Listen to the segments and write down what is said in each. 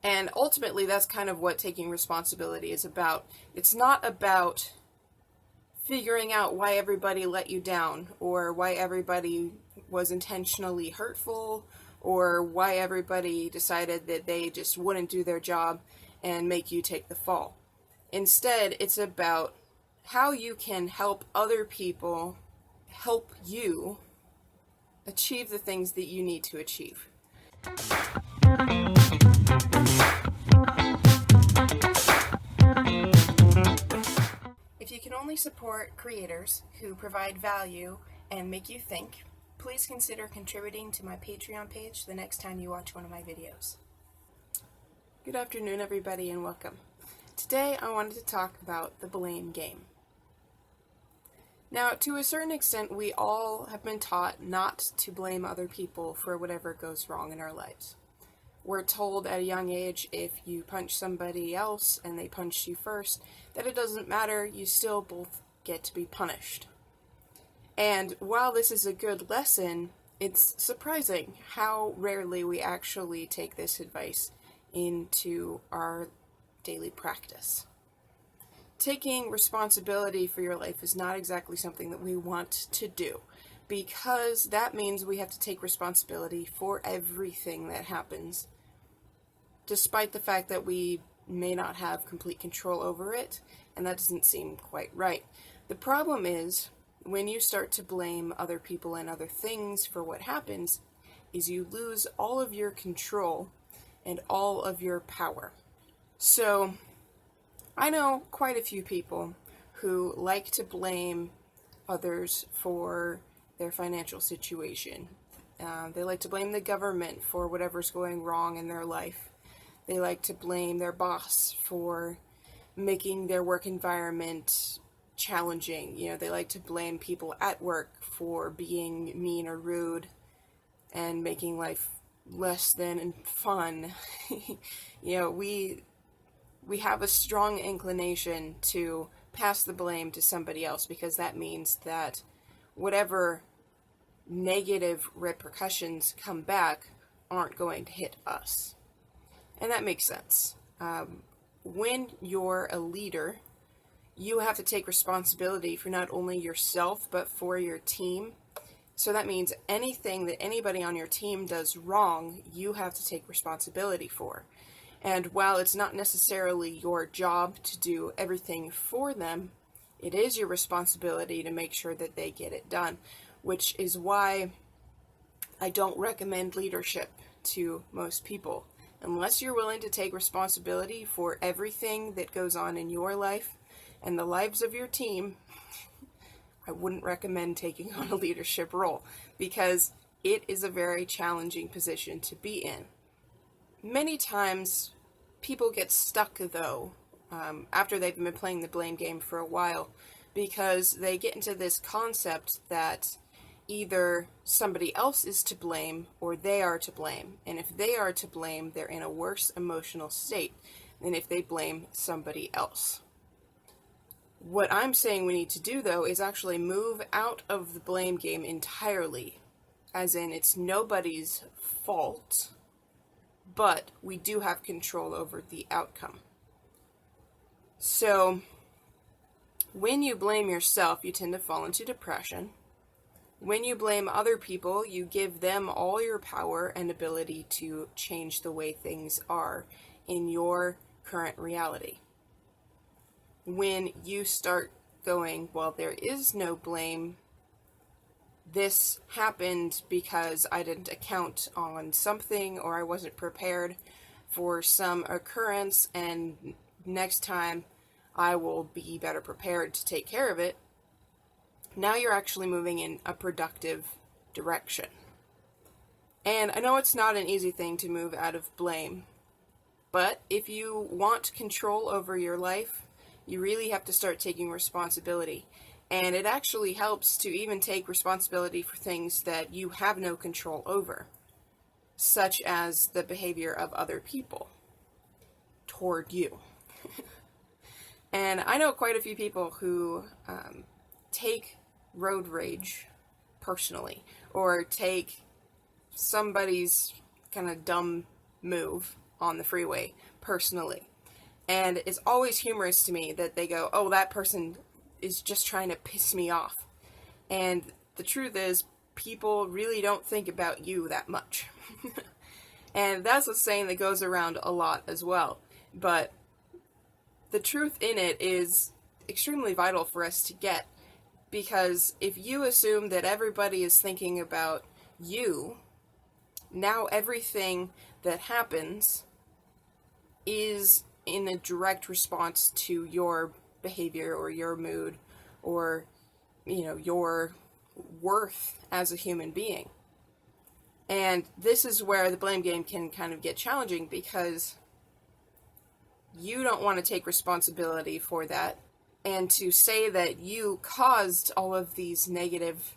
And ultimately, that's kind of what taking responsibility is about. It's not about figuring out why everybody let you down, or why everybody was intentionally hurtful, or why everybody decided that they just wouldn't do their job and make you take the fall. Instead, it's about how you can help other people help you achieve the things that you need to achieve. If you can only support creators who provide value and make you think, please consider contributing to my Patreon page the next time you watch one of my videos. Good afternoon, everybody, and welcome. Today I wanted to talk about the blame game. Now, to a certain extent, we all have been taught not to blame other people for whatever goes wrong in our lives. We're told at a young age, if you punch somebody else and they punched you first, that it doesn't matter, you still both get to be punished. And while this is a good lesson, it's surprising how rarely we actually take this advice into our daily practice. Taking responsibility for your life is not exactly something that we want to do, because that means we have to take responsibility for everything that happens, despite the fact that we may not have complete control over it, and that doesn't seem quite right. The problem is, when you start to blame other people and other things for what happens, is you lose all of your control and all of your power. So, I know quite a few people who like to blame others for their financial situation. They like to blame the government for whatever's going wrong in their life. They like to blame their boss for making their work environment challenging. They like to blame people at work for being mean or rude and making life less than fun. We have a strong inclination to pass the blame to somebody else, because that means that whatever negative repercussions come back aren't going to hit us. And that makes sense. When you're a leader, you have to take responsibility for not only yourself, but for your team. So that means anything that anybody on your team does wrong, you have to take responsibility for. And while it's not necessarily your job to do everything for them, it is your responsibility to make sure that they get it done, which is why I don't recommend leadership to most people. Unless you're willing to take responsibility for everything that goes on in your life and the lives of your team, I wouldn't recommend taking on a leadership role, because it is a very challenging position to be in. Many times, people get stuck, though, after they've been playing the blame game for a while, because they get into this concept that either somebody else is to blame or they are to blame. And if they are to blame, they're in a worse emotional state than if they blame somebody else. What I'm saying we need to do, though, is actually move out of the blame game entirely, as in it's nobody's fault, but we do have control over the outcome. So, when you blame yourself, you tend to fall into depression. When you blame other people, you give them all your power and ability to change the way things are in your current reality. When you start going, well, there is no blame, this happened because I didn't account on something, or I wasn't prepared for some occurrence, and next time I will be better prepared to take care of it. Now you're actually moving in a productive direction. And I know it's not an easy thing to move out of blame, but if you want control over your life, you really have to start taking responsibility. And it actually helps to even take responsibility for things that you have no control over, such as the behavior of other people toward you. And I know quite a few people who take road rage personally, or take somebody's kind of dumb move on the freeway, personally. And it's always humorous to me that they go, oh, that person is just trying to piss me off. And the truth is, people really don't think about you that much. And that's a saying that goes around a lot as well. But the truth in it is extremely vital for us to get, because if you assume that everybody is thinking about you, now everything that happens is in a direct response to your behavior or your mood or, your worth as a human being. And this is where the blame game can kind of get challenging, because you don't want to take responsibility for that. And to say that you caused all of these negative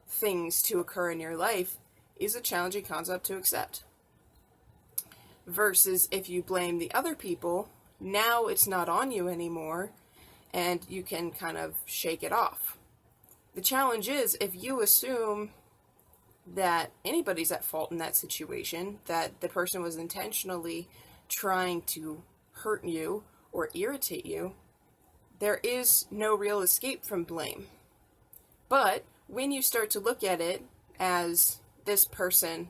things to occur in your life is a challenging concept to accept. Versus if you blame the other people, now it's not on you anymore, and you can kind of shake it off. The challenge is, if you assume that anybody's at fault in that situation, that the person was intentionally trying to hurt you or irritate you, there is no real escape from blame. But when you start to look at it as, this person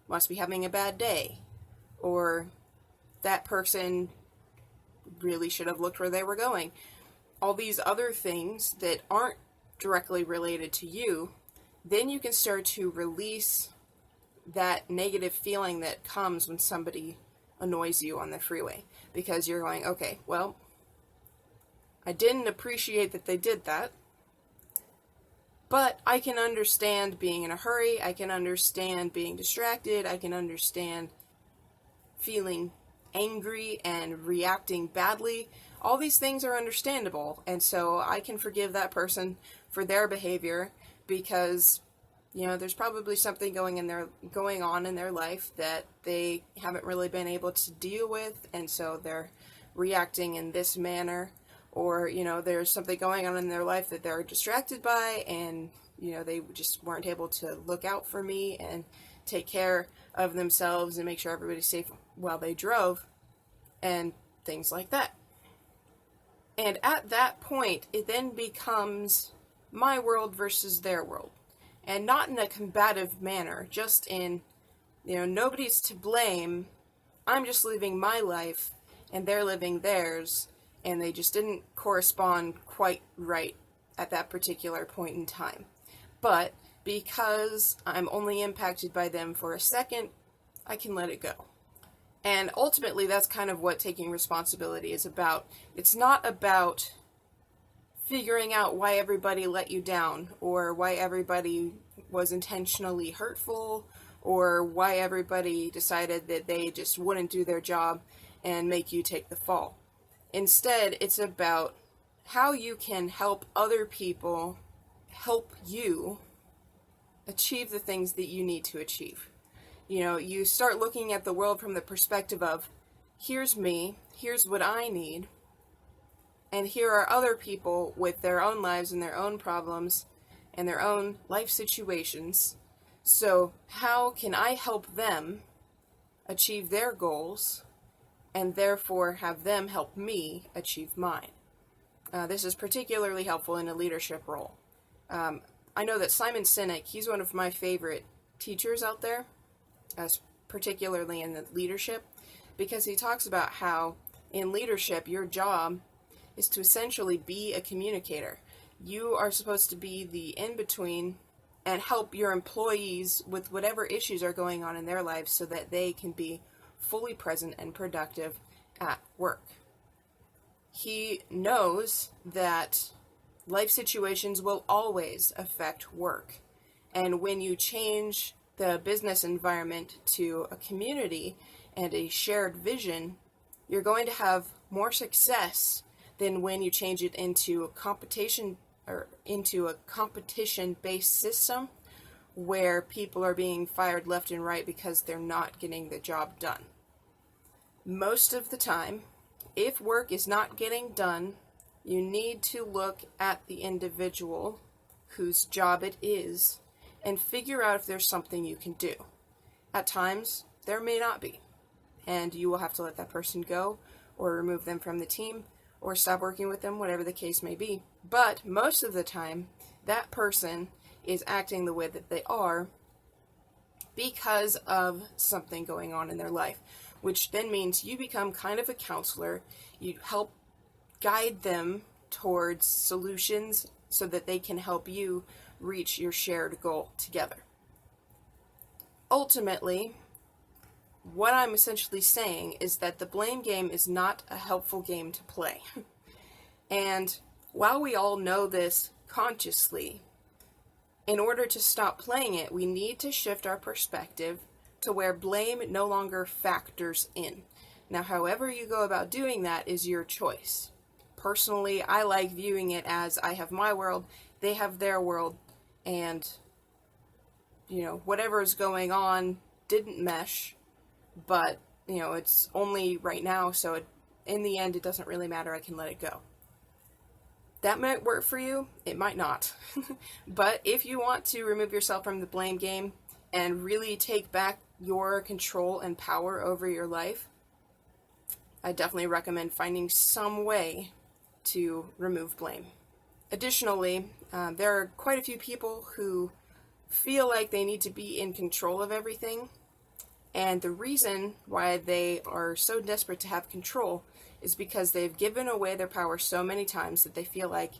must be having a bad day, or that person really should have looked where they were going, all these other things that aren't directly related to you, then you can start to release that negative feeling that comes when somebody annoys you on the freeway. Because you're going, okay, well, I didn't appreciate that they did that, but I can understand being in a hurry, I can understand being distracted, I can understand feeling angry and reacting badly. All these things are understandable, and so I can forgive that person for their behavior, because there's probably something going on in their life that they haven't really been able to deal with, and so they're reacting in this manner. Or there's something going on in their life that they're distracted by, and they just weren't able to look out for me and take care of themselves and make sure everybody's safe while they drove, and things like that. And at that point, it then becomes my world versus their world. And not in a combative manner, just in, nobody's to blame. I'm just living my life, and they're living theirs, and they just didn't correspond quite right at that particular point in time. But because I'm only impacted by them for a second, I can let it go. And ultimately, that's kind of what taking responsibility is about. It's not about figuring out why everybody let you down, or why everybody was intentionally hurtful, or why everybody decided that they just wouldn't do their job and make you take the fall. Instead, it's about how you can help other people help you achieve the things that you need to achieve. You start looking at the world from the perspective of, here's me, here's what I need, and here are other people with their own lives and their own problems and their own life situations. So how can I help them achieve their goals, and therefore have them help me achieve mine? This is particularly helpful in a leadership role. I know that Simon Sinek, he's one of my favorite teachers out there, particularly in the leadership, because he talks about how in leadership, your job is to essentially be a communicator. You are supposed to be the in-between and help your employees with whatever issues are going on in their lives so that they can be fully present and productive at work. He knows that life situations will always affect work. And when you change the business environment to a community and a shared vision, you're going to have more success than when you change it into a competition-based system where people are being fired left and right because they're not getting the job done. Most of the time, if work is not getting done, you need to look at the individual whose job it is and figure out if there's something you can do. At times, there may not be. and you will have to let that person go or remove them from the team or stop working with them, whatever the case may be. But most of the time, that person is acting the way that they are because of something going on in their life, which then means you become kind of a counselor. You help guide them towards solutions so that they can help you reach your shared goal together. Ultimately, what I'm essentially saying is that the blame game is not a helpful game to play. And while we all know this consciously, in order to stop playing it, we need to shift our perspective to where blame no longer factors in. Now, however you go about doing that is your choice. Personally, I like viewing it as I have my world, they have their world, and, whatever is going on didn't mesh, but, it's only right now, so in the end, it doesn't really matter. I can let it go. That might work for you, it might not. But if you want to remove yourself from the blame game and really take back your control and power over your life, I definitely recommend finding some way to remove blame. Additionally, there are quite a few people who feel like they need to be in control of everything, and the reason why they are so desperate to have control is because they've given away their power so many times that they feel like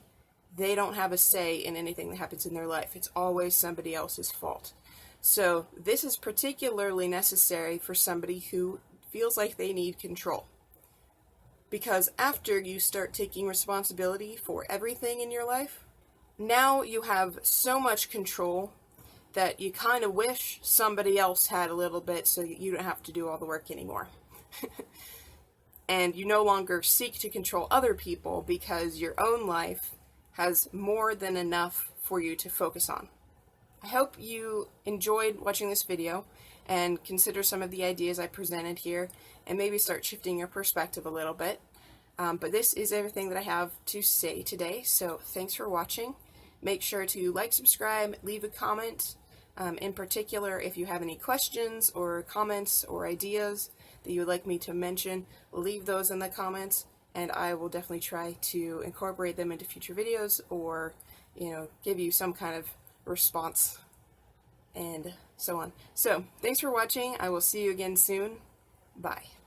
they don't have a say in anything that happens in their life. It's always somebody else's fault. So this is particularly necessary for somebody who feels like they need control. Because after you start taking responsibility for everything in your life, now you have so much control that you kind of wish somebody else had a little bit so that you don't have to do all the work anymore. And you no longer seek to control other people because your own life has more than enough for you to focus on. I hope you enjoyed watching this video and consider some of the ideas I presented here and maybe start shifting your perspective a little bit. But this is everything that I have to say today, so thanks for watching. Make sure to like, subscribe, leave a comment. In particular, if you have any questions or comments or ideas that you would like me to mention, leave those in the comments, and I will definitely try to incorporate them into future videos or, give you some kind of response and so on. So, thanks for watching. I will see you again soon. Bye.